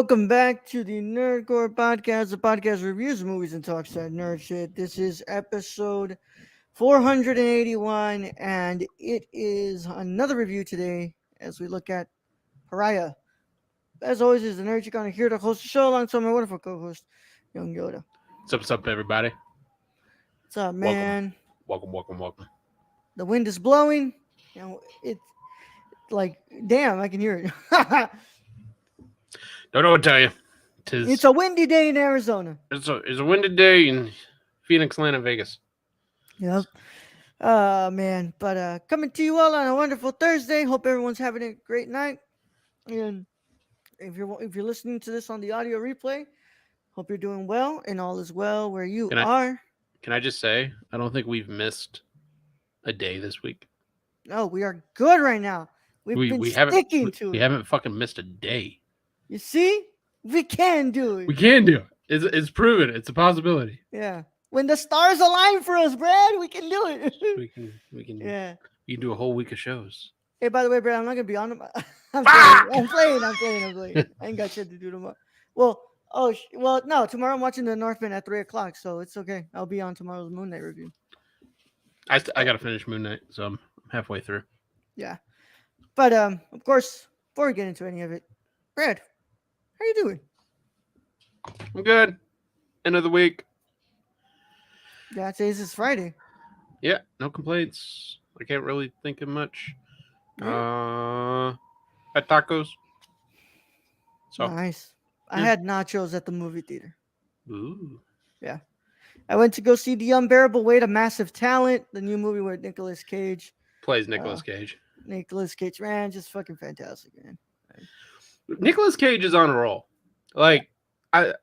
Welcome back to the Nerdcore Podcast, the podcast reviews movies and talks that nerd shit. This is episode 481, and it is another review today as we look at Pariah. As always, is the nerd you're gonna hear to host the show alongside my wonderful co-host, Young Yoda. What's up, everybody? What's up, Welcome, man? welcome. The wind is blowing. It's like, damn, I can hear it. Don't know what to tell you. It's a windy day in Arizona. It's a windy day in Phoenix, Atlanta, Vegas. Yep. Man. But coming to you all on a wonderful Thursday. Hope everyone's having a great night. And if you're listening to this on the audio replay, hope you're doing well and all is well where you are. Can I just say, I don't think we've missed a day this week. No, we are good right now. We haven't fucking missed a day. You see? We can do it. We can do it. It's proven. It's a possibility. Yeah. When the stars align for us, Brad, we can do it. we can. Yeah. You can do a whole week of shows. Hey, by the way, Brad, I'm not gonna be on. I'm playing. I ain't got shit to do tomorrow. Well, no. Tomorrow I'm watching the Northman at 3:00, so it's okay. I'll be on tomorrow's Moon Knight review. I gotta finish Moon Knight, so I'm halfway through. Yeah, but of course, before we get into any of it, Brad, how you doing? I'm good. End of the week. Yeah, today's is Friday. Yeah, no complaints. I can't really think of much. Had tacos. So nice. I had nachos at the movie theater. Ooh. Yeah. I went to go see The Unbearable Weight of Massive Talent, the new movie where Nicolas Cage plays Nicolas Cage. Nicolas Cage, man, just fucking fantastic, man. Nicolas Cage is on a roll. Like, I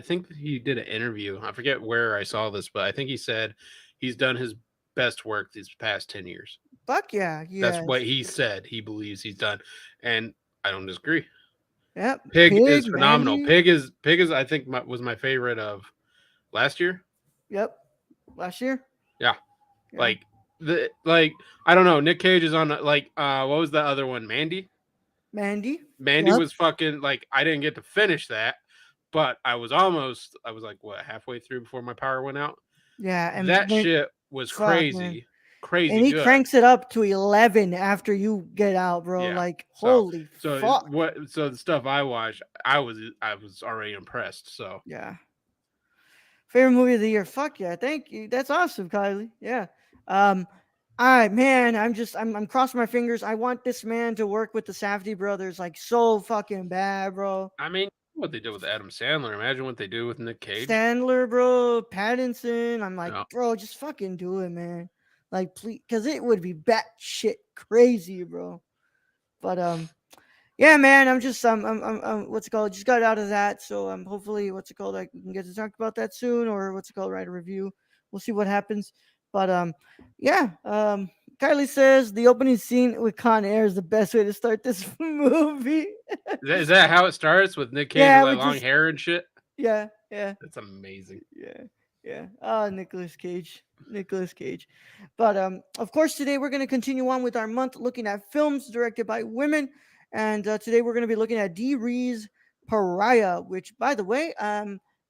think he did an interview. I forget where I saw this, but I think he said he's done his best work these past 10 years. Fuck yeah. That's what he said he believes he's done. And I don't disagree. Yep. Pig is phenomenal. Pig is I think was my favorite of last year. Yep. Last year? Yeah. Like I don't know. Nick Cage is on what was the other one? Mandy was fucking like I didn't get to finish that, but I was like what, halfway through before my power went out. Yeah, and that shit was crazy. Man. Crazy. And he good. cranks it up to 11 after you get out, bro. Yeah. Like holy fuck. So the stuff I watched, I was already impressed. So yeah. Favorite movie of the year. Fuck yeah. Thank you. That's awesome, Kylie. Yeah. I'm crossing my fingers. I want this man to work with the Safdie brothers like so fucking bad, bro. I mean, what they did with Adam Sandler. Imagine what they do with Nick Cage. Sandler, bro. Pattinson. I'm like, bro, just fucking do it, man. Like, please, because it would be batshit crazy, bro. But yeah, man, I'm just what's it called? Just got out of that, so hopefully, I can get to talk about that soon, or write a review. We'll see what happens. But yeah, Kylie says the opening scene with Con Air is the best way to start this movie. Is that how it starts with Nick Cage with long hair and shit? Yeah. That's amazing. Yeah. Nicolas Cage. But of course, today we're going to continue on with our month looking at films directed by women. And today we're going to be looking at Dee Rees Pariah, which, by the way,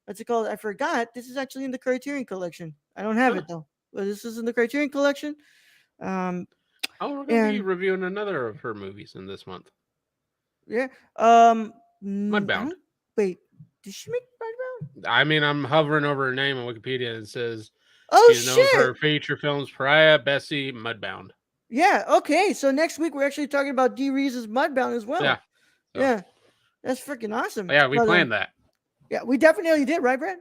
what's it called? I forgot. This is actually in the Criterion Collection. I don't have it, though. But this is in the Criterion Collection. We're going to be reviewing another of her movies in this month. Yeah. Mudbound. Wait, did she make Mudbound? I mean, I'm hovering over her name on Wikipedia and it says she's known for her feature films Pariah, Bessie, Mudbound. Yeah, okay. So next week we're actually talking about Dee Rees' Mudbound as well. Yeah. So. Yeah. That's freaking awesome. Yeah, we planned that. Yeah, we definitely did, right, Brad?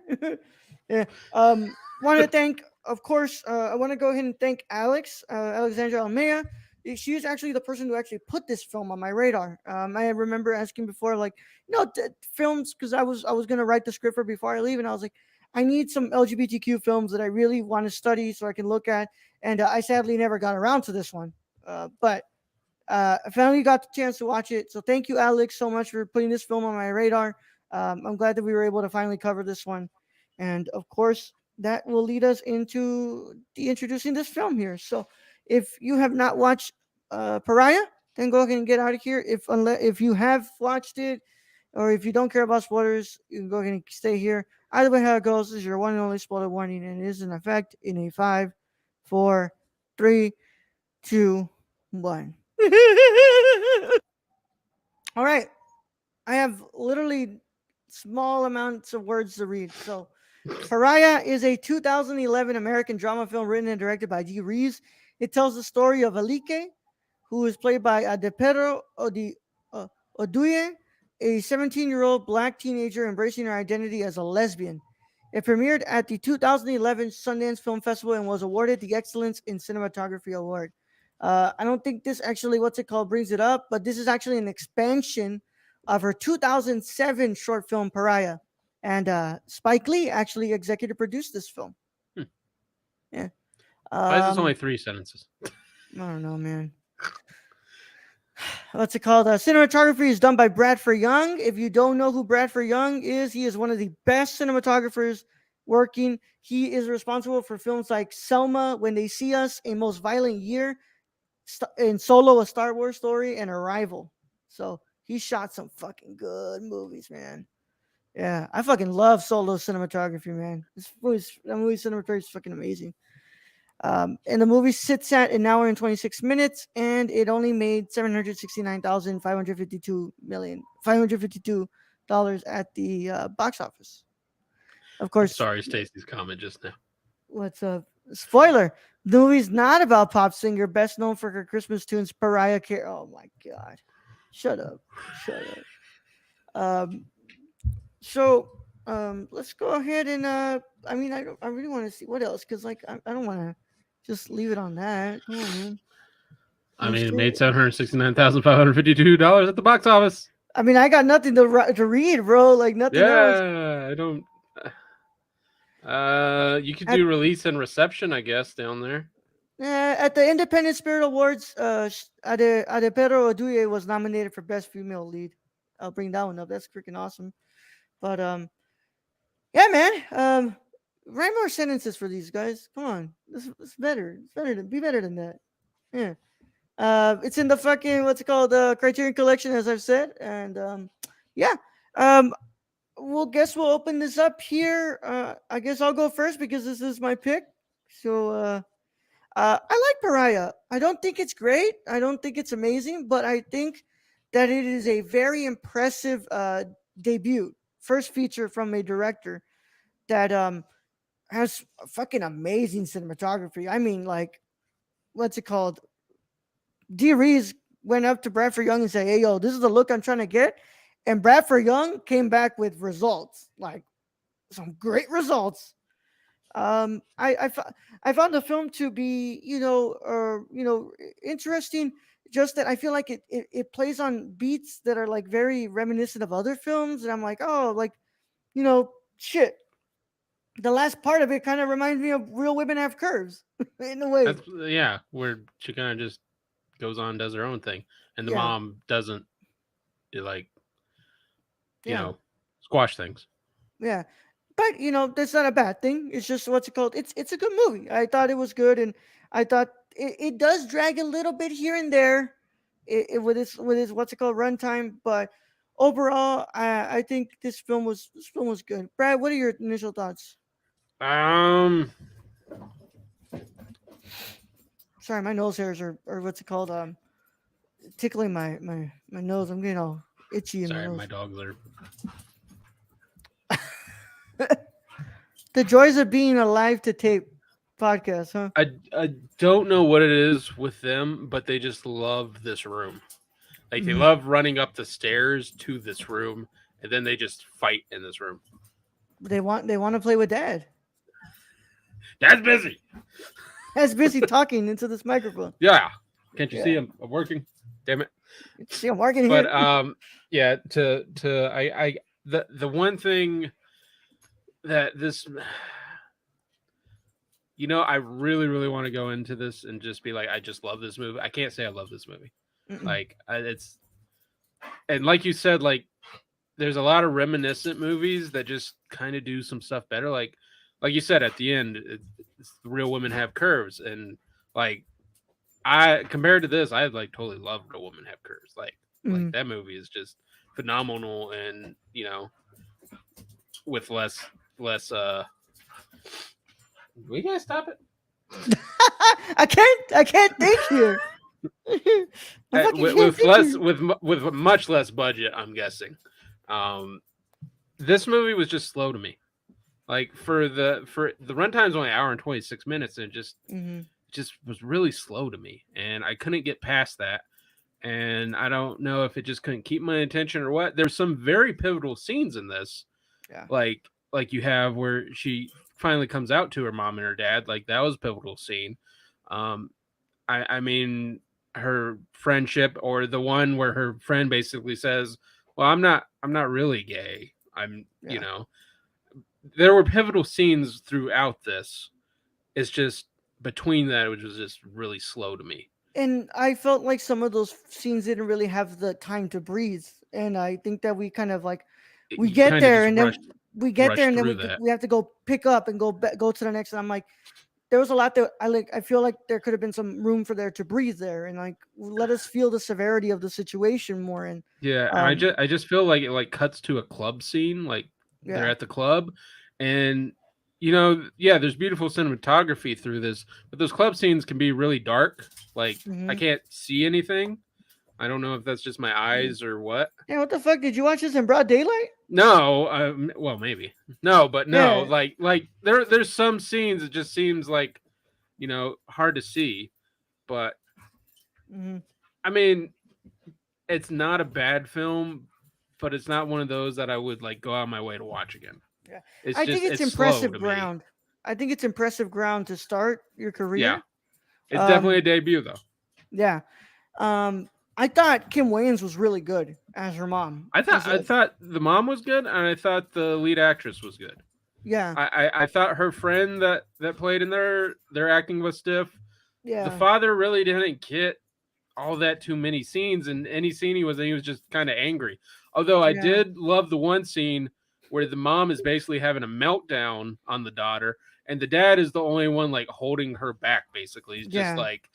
Yeah. Want to thank, of course, I want to go ahead and thank Alexandra Almeida. She is actually the person who actually put this film on my radar. I remember asking before, like, films, because I was going to write the script for before I leave, and I was like, I need some LGBTQ films that I really want to study so I can look at. And I sadly never got around to this one. But I finally got the chance to watch it. So thank you, Alex, so much for putting this film on my radar. I'm glad that we were able to finally cover this one. And, of course, that will lead us into introducing this film here. So if you have not watched Pariah, then go ahead and get out of here. If you have watched it or if you don't care about spoilers, you can go ahead and stay here. Either way, how it goes this is your one and only spoiler warning, and it is in effect in a 5, 4, 3, 2, 1. All right, I have literally small amounts of words to read. So, Pariah is a 2011 American drama film written and directed by Dee Rees. It tells the story of Alike, who is played by Adepero Oduye, a 17-year-old black teenager embracing her identity as a lesbian. It premiered at the 2011 Sundance Film Festival and was awarded the Excellence in Cinematography Award. I don't think this actually, what's it called, brings it up, but this is actually an expansion of her 2007 short film Pariah. And Spike Lee actually executive produced this film. Yeah. Why is this only 3 sentences? I don't know, man. What's it called? Cinematography is done by Bradford Young. If you don't know who Bradford Young is, he is one of the best cinematographers working. He is responsible for films like Selma, When They See Us, A Most Violent Year, and Solo, A Star Wars Story, and Arrival. So he shot some fucking good movies, man. Yeah, I fucking love Solo cinematography, man. That movie cinematography is fucking amazing. And the movie sits at an hour and 26 minutes, and it only made $552 at the box office. Of course. Sorry, Stacy's comment just now. What's up? Spoiler: the movie's not about pop singer best known for her Christmas tunes, Pariah Carey. Oh my god! Shut up! So let's go ahead and I really want to see what else because I don't want to just leave it on that. Come on, man. It made $769,552 at the box office. I got nothing to read, bro. Like nothing else. Yeah, I don't. You could do release and reception, I guess, down there. At the Independent Spirit Awards, Adepero Oduye was nominated for Best Female Lead. I'll bring that one up. That's freaking awesome. But yeah, man. Write more sentences for these guys. Come on, it's better. It's better to be better than that. Yeah. It's in the fucking what's it called the Criterion Collection, as I've said, and yeah. We'll open this up here. I guess I'll go first because this is my pick. So I like Pariah. I don't think it's great. I don't think it's amazing, but I think that it is a very impressive debut, first feature from a director that has fucking amazing cinematography. Like, what's it called? Dee Rees went up to Bradford Young and said, "Hey, yo, this is the look I'm trying to get," and Bradford Young came back with results, like some great results. I found the film to be interesting. Just that I feel like it plays on beats that are like very reminiscent of other films, and I'm like, oh, like shit. The last part of it kind of reminds me of Real Women Have Curves in a way. Where she kind of just goes on, does her own thing, and the mom doesn't squash things. Yeah. But that's not a bad thing. It's just what's it called? It's a good movie. I thought it was good, and I thought it does drag a little bit here and there, with its what's it called runtime. But overall, I think this film was good. Brad, what are your initial thoughts? Sorry, my nose hairs are what's it called? Tickling my nose. I'm getting all itchy. Sorry, my dogs are. The joys of being a live to tape podcast, huh? I don't know what it is with them, but they just love this room. Like they love running up the stairs to this room, and then they just fight in this room. They want to play with Dad. Dad's busy. Dad's busy talking into this microphone. Yeah, can't you see I'm working? Damn it. See, I'm working here. But yeah. The one thing that this, I really, really want to go into this and just be like, I just love this movie. I can't say I love this movie. Like it's, and like you said, like there's a lot of reminiscent movies that just kind of do some stuff better. Like you said at the end, it's Real Women Have Curves, and like compared to this, I like totally love Real Women Have Curves. Like that movie is just phenomenal, and with less. We gotta stop it. I can't think here. With much less budget, I'm guessing. This movie was just slow to me. Like for the runtime's only an hour and 26 minutes, and just was really slow to me, and I couldn't get past that. And I don't know if it just couldn't keep my attention or what. There's some very pivotal scenes in this, like you have where she finally comes out to her mom and her dad. Like that was a pivotal scene. I mean, her friendship, or the one where her friend basically says, "Well, I'm not really gay. There were pivotal scenes throughout this. It's just between that, which was just really slow to me. And I felt like some of those scenes didn't really have the time to breathe. And I think that we kind of like we get there and then we have to go pick up and go to the next. And I'm like, there was a lot that I feel like there could have been some room for there to breathe there, and like let us feel the severity of the situation more. And I just feel like it like cuts to a club scene, like they're at the club, and there's beautiful cinematography through this, but those club scenes can be really dark. Like I can't see anything. I don't know if that's just my eyes or what. Yeah, what the fuck? Did you watch this in broad daylight? No, well maybe. No, but no, like there's some scenes it just seems like hard to see, but I mean, it's not a bad film, but it's not one of those that I would like go out of my way to watch again. Yeah, I think it's impressive ground. I think it's impressive ground to start your career. Yeah, it's definitely a debut though. Yeah, I thought Kim Wayans was really good as her mom. I thought the mom was good, and I thought the lead actress was good. Yeah, I thought her friend that played in their acting was stiff. Yeah, the father really didn't get all that too many scenes, and any scene he was just kind of angry. Although I did love the one scene where the mom is basically having a meltdown on the daughter, and the dad is the only one like holding her back. Basically, he's just like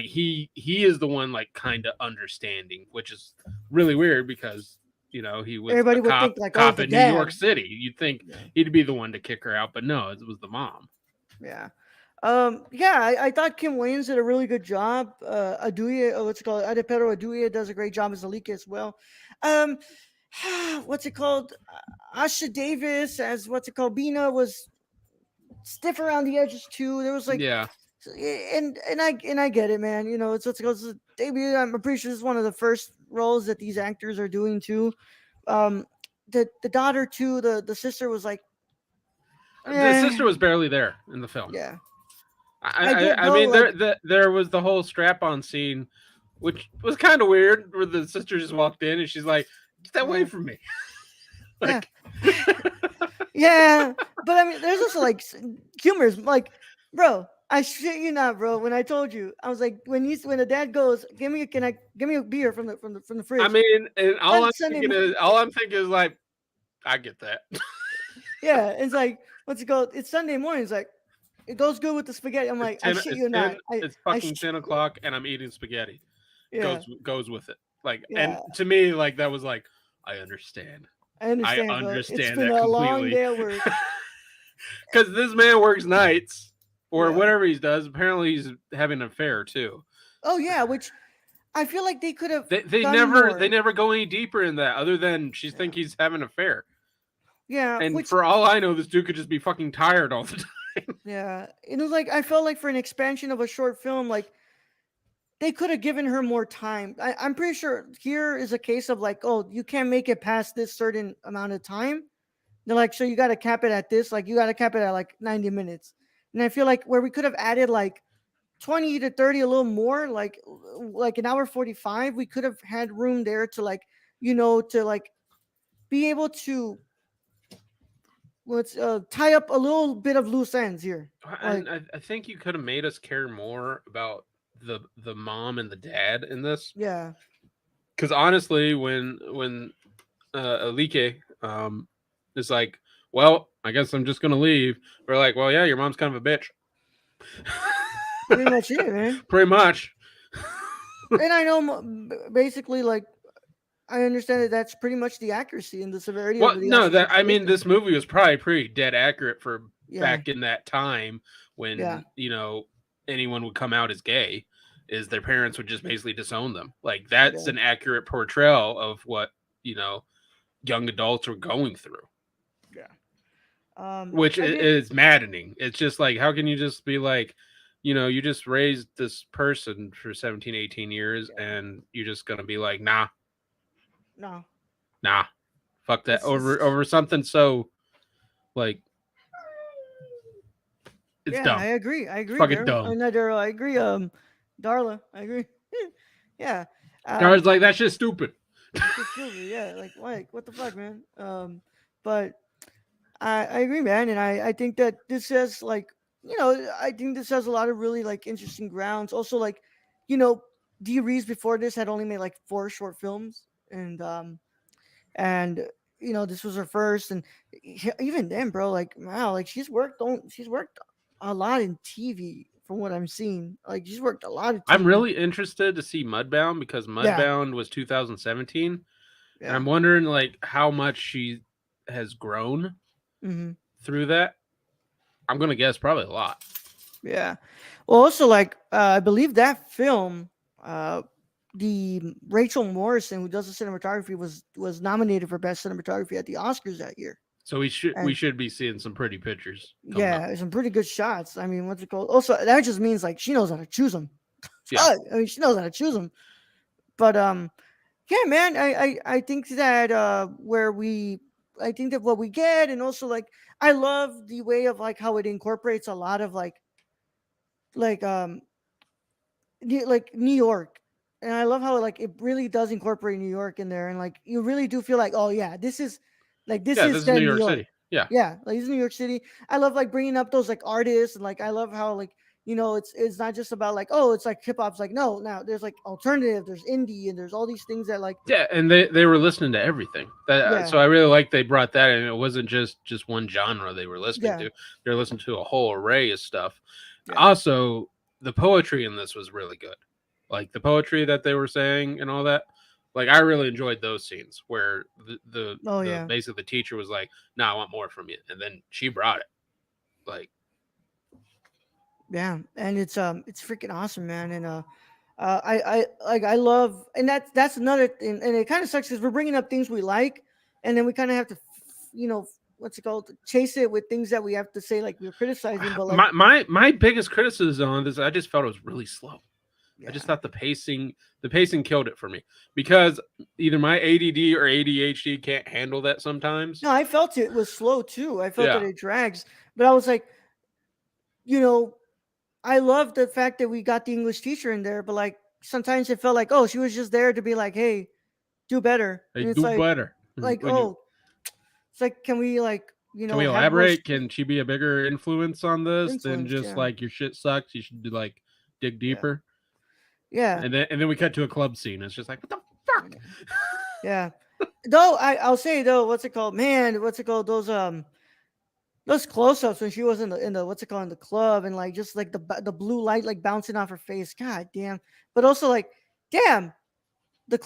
he is the one like kind of understanding, which is really weird because he was everybody would think like cop in New York City. You'd think he'd be the one to kick her out, but no, it was the mom. Yeah. I thought Kim Wayans did a really good job. Aduya, what's it called? Adepero Aduya does a great job as Alika as well. What's it called? Asha Davis as Bina was stiff around the edges too. There was like and I get it, man. It's a debut. I'm pretty sure this is one of the first roles that these actors are doing too. The daughter too, the sister was like the sister was barely there in the film. Yeah. I mean, there was the whole strap-on scene, which was kind of weird, where the sister just walked in and she's like, "Get that away from me!" Like, yeah. But I mean, there's also like humors, like, bro. I shit you not, bro. When I told you, I was like, when the dad goes, give me a beer from the fridge. I mean, and all I'm thinking is like, I get that. Yeah, it's like, what's it called? It's Sunday morning. It's like, it goes good with the spaghetti. I'm like, I shit you not. It's fucking 10 o'clock and I'm eating spaghetti. Yeah. Goes with it. Like, and to me, like, that was like, I understand. I understand. It's been that a long day at work. Because this man works nights or whatever he does. Apparently, he's having an affair too. Oh yeah, which I feel like they could have. They never go any deeper in that, other than she thinks he's having an affair. Yeah, and for all I know, this dude could just be fucking tired all the time. Yeah, it was like I felt like for an expansion of a short film, like they could have given her more time. I'm pretty sure here is a case of like, oh, you can't make it past this certain amount of time. They're like, so you got to cap it at this. Like you got to cap it at like 90 minutes. And I feel like where we could have added like 20 to 30, a little more, like an hour 45, we could have had room there to like, to like be able to let's tie up a little bit of loose ends here. And I think you could have made us care more about the mom and the dad in this. Yeah. Because honestly, when Alike is like, well, I guess I'm just gonna leave. We're like, well, yeah, your mom's kind of a bitch. Pretty much it, man. Pretty much. And I know, basically, like, I understand that that's pretty much the accuracy and the severity of Well, the no, actual that I mean, situation. this movie was probably pretty dead accurate for Yeah, back in that time yeah, when anyone would come out as gay, is their parents would just basically disown them. Like that's yeah, an accurate portrayal of what you know young adults were going through, yeah. which I did. is maddening. It's just like, how can you just be like, you just raised this person for 17, 18 years Yeah, and you're just gonna be like, nah, no, nah, fuck that, over it's over something so like it's yeah. dumb. I It's agree, fucking Daryl. dumb. Not Daryl. I agree. Darla, I agree. Yeah. I was Um, like, that's just stupid. it's just stupid. Yeah. Like, what the fuck, man? But I agree, man, and I think that this has like I think this has a lot of really like interesting grounds. Also, like you know, Dee Rees before this had only made like 4 short films, and this was her first, and even then, bro, like wow, like she's worked a lot in TV from what I'm seeing. Like she's worked a lot of I'm TV. really interested to see Mudbound because Yeah, Mudbound was 2017, and yeah. I'm wondering like how much she has grown Hmm. through that. I'm gonna guess probably a lot. Yeah. Well, also like I believe that film, uh, the Rachel Morrison who does the cinematography was nominated for best cinematography at the Oscars that year. So we And should be seeing some pretty pictures coming up. yeah, some pretty good shots. I mean, what's it called? Also, that just means like she knows how to choose them. Yeah, I mean, she knows how to choose them. But yeah, man, I think that I think that what we get, and also like I love the way of like how it incorporates a lot of like like New York, and I love how like it really does incorporate New York in there, and like you really do feel like, oh yeah, this yeah. is This is New then New York York. City. Yeah, Yeah, like this is New York City. I love like bringing up those like artists, and like I love how like it's not just about like, oh, it's like hip hop's like, no, now there's like alternative, there's indie, and there's all these things that like yeah, and they were listening to everything. yeah, So I really like they brought that in. It wasn't just one genre they were listening yeah, to. They're listening to a whole array of stuff. yeah, Also, the poetry in this was really good. Like the poetry that they were saying and all that. Like I really enjoyed those scenes where oh the yeah, basically the teacher was like, "No, I want more from you," and then she brought it. Like, yeah, and it's freaking awesome, man, and I like I love, and that's another thing, and it kind of sucks because we're bringing up things we like, and then we kind of have to, what's it called, chase it with things that we have to say like we're criticizing, but like my biggest criticism on this, I just felt it was really slow. I just yeah, thought the pacing killed it for me because either my ADD or ADHD can't handle that sometimes. no, I felt it was slow too. I felt that Yeah, it drags, but I was like, you know, I love the fact that we got the English teacher in there, but like sometimes it felt like, oh, she was just there to be like, hey, do better, they and it's do better. like When you oh, it's like, can we like can we have more elaborate? Can she be a bigger influence on this than influence? just Yeah, like your shit sucks? You should like dig yeah, deeper. yeah. And then we cut to a club scene. It's just like, what the fuck? Yeah. Though I'll say though, what's it called? Man, what's it called? Those close ups when she was in the what's it called, in the club, and like just like the blue light like bouncing off her face. God damn. But also like, damn, the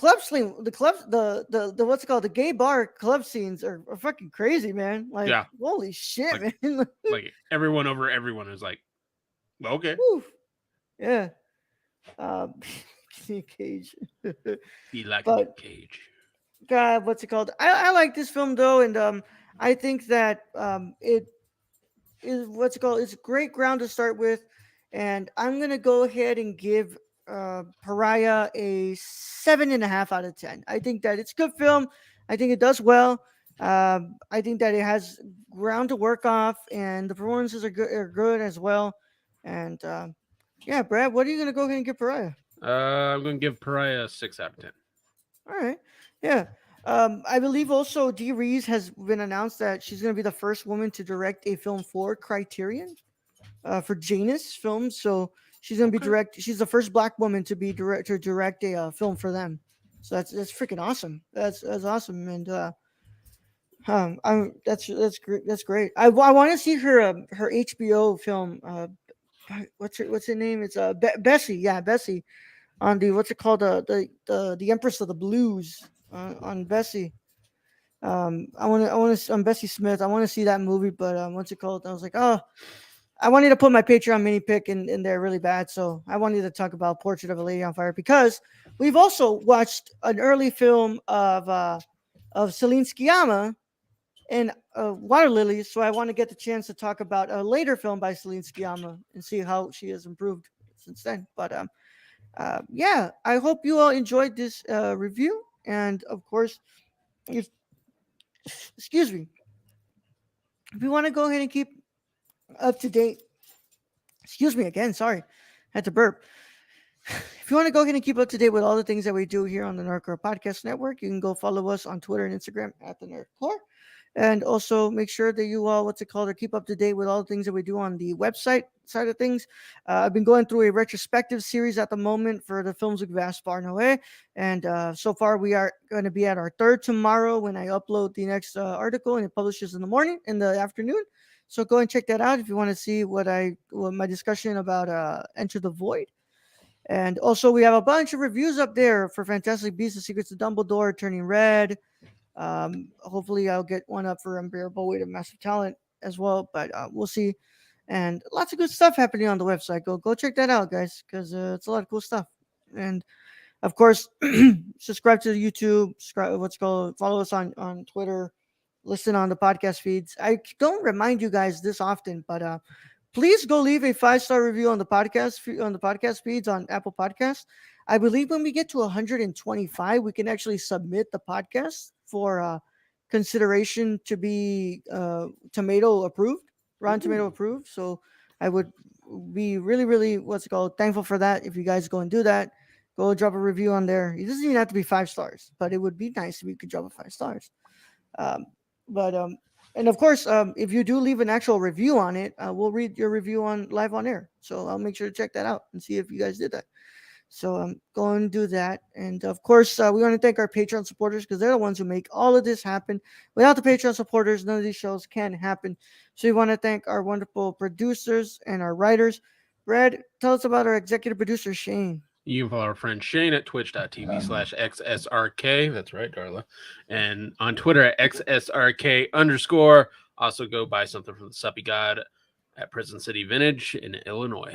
what's it called? The gay bar club scenes are fucking crazy, man. Like, Yeah, holy shit, like man. like everyone over everyone is like, well, okay, Woo. Yeah. Um Nick Cage. be like Nick But Cage. God, what's it called? I like this film though, and I think that it is what's it called? It's a great ground to start with, and I'm gonna go ahead and give Pariah a 7.5 out of 10. I think that it's a good film. I think it does well. I think that it has ground to work off, and the performances are good as well. And yeah, Brad, what are you gonna go ahead and give Pariah? I'm gonna give Pariah a 6 out of 10. All right. Yeah. I believe also Dee Rees has been announced that she's going to be the first woman to direct a film for Criterion, for Janus Films. So she's going to be Okay. She's the first Black woman to be to direct a film for them. So that's freaking awesome. That's awesome. And that's great. That's great. I want to see her HBO film. What's her name? It's Bessie. Yeah, Bessie, on the what's it called, the Empress of the Blues. on Bessie. I want to on Bessie Smith. I want to see that movie, but what's it called? I was like, oh, I wanted to put my Patreon mini pick in there really bad, so I wanted to talk about Portrait of a Lady on Fire because we've also watched an early film of Celine Sciamma and Water Lilies. So I want to get the chance to talk about a later film by Celine Sciamma and see how she has improved since then. But yeah, I hope you all enjoyed this review, and of course, if excuse me, if you want to go ahead and keep up to date, excuse me again, sorry, had to burp. If you want to go ahead and keep up to date with all the things that we do here on the Nerdcore Podcast Network, you can go follow us on Twitter and Instagram at the Nerdcore. And also make sure that you all, what's it called, or keep up to date with all the things that we do on the website side of things. I've been going through a retrospective series at the moment for the films of Gaspar Noé. And so far, we are going to be at our third tomorrow when I upload the next article and it publishes in the afternoon. So go and check that out if you want to see what my discussion about Enter the Void. And also, we have a bunch of reviews up there for Fantastic Beasts: The Secrets of Dumbledore, Turning Red. Hopefully, I'll get one up for Unbearable Weight of Massive Talent as well, but we'll see. And lots of good stuff happening on the website. Go check that out, guys, because it's a lot of cool stuff. And of course, subscribe to the YouTube. Follow us on Twitter. Listen on the podcast feeds. I don't remind you guys this often, but please go leave a 5-star review on the podcast feeds on Apple Podcasts. I believe when we get to 125, we can actually submit the podcast for consideration to be tomato approved, Rotten Tomato approved. So I would be really, really thankful for that. If you guys go and do that, go drop a review on there. It doesn't even have to be 5 stars, but it would be nice if you could drop a 5 stars. Um, but and of course, if you do leave an actual review on it, we'll read your review on live on air. So I'll make sure to check that out and see if you guys did that. So go and do that. And of course, we want to thank our Patreon supporters because they're the ones who make all of this happen. Without the Patreon supporters, none of these shows can happen. So we want to thank our wonderful producers and our writers. Brad, tell us about our executive producer, Shane. You can follow our friend Shane at twitch.tv/XSRK. That's right, Darla. And on Twitter at XSRK_. Also go buy something from the Suppy God at Prison City Vintage in Illinois.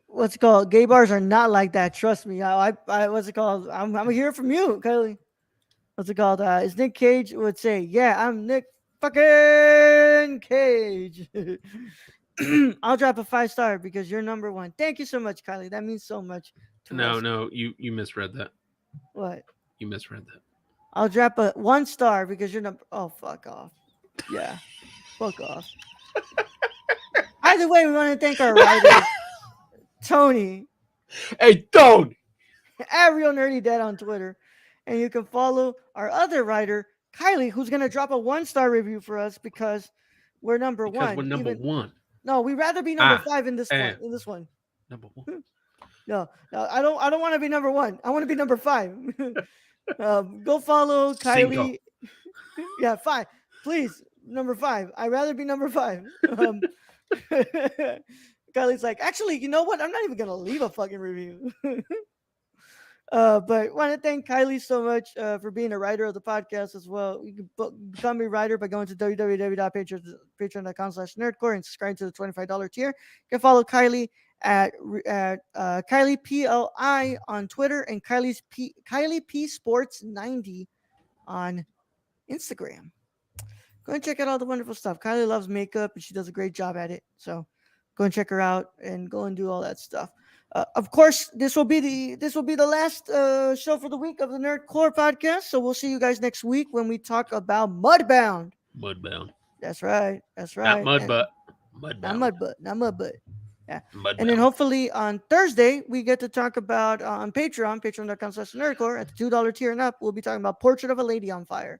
What's it called? Gay bars are not like that. Trust me. What's it called? I'm hearing from you, Kylie. What's it called? As Nick Cage would say, yeah, I'm Nick fucking Cage. I'll drop a 5-star because you're number one. Thank you so much, Kylie. That means so much to us. No, you misread that. What? You misread that. I'll drop a 1 star because you're number. Oh, fuck off. Yeah, fuck off. Either way, we want to thank our writers, Tony. Hey, don't. At Real Nerdy Dad on Twitter, and you can follow our other writer, Kylie, who's gonna drop a 1-star review for us because we're number one. We're number one. No, we'd rather be number 5 in this one. In this one, number 1. No, I don't want to be number 1. I want to be number 5. Go follow Kylie. Yeah, 5, please. Number 5. I'd rather be number 5. Kylie's like, actually, you know what? I'm not even gonna leave a fucking review. But want to thank Kylie so much for being a writer of the podcast as well. You can become a writer by going to www.patreon.com/nerdcore and subscribe to the $25 tier. You can follow Kylie at Kylie PLI on Twitter and Kylie P Sports 90 on Instagram. Go and check out all the wonderful stuff. Kylie loves makeup and she does a great job at it. So go and check her out and go and do all that stuff. Of course, this will be the last show for the week of the Nerdcore podcast. So we'll see you guys next week when we talk about Mudbound. Mudbound. That's right. Not Mudbutt. Mudbound. Not Mudbutt. Yeah. Mudbound. And then hopefully on Thursday we get to talk about on patreon.com/nerdcore at the $2 tier and up. We'll be talking about Portrait of a Lady on Fire.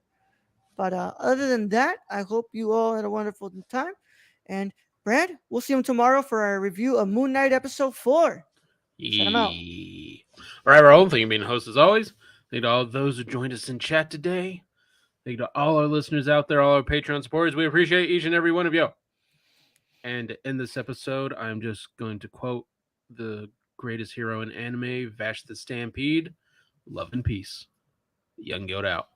But other than that, I hope you all had a wonderful time. And Brad, we'll see you tomorrow for our review of Moon Knight episode 4. Send them out. All right, Raul. Thank you for being host as always. Thank you to all those who joined us in chat today. Thank you to all our listeners out there, all our Patreon supporters. We appreciate each and every one of you. And in this episode, I'm just going to quote the greatest hero in anime, Vash the Stampede. Love and peace. Young Goat out.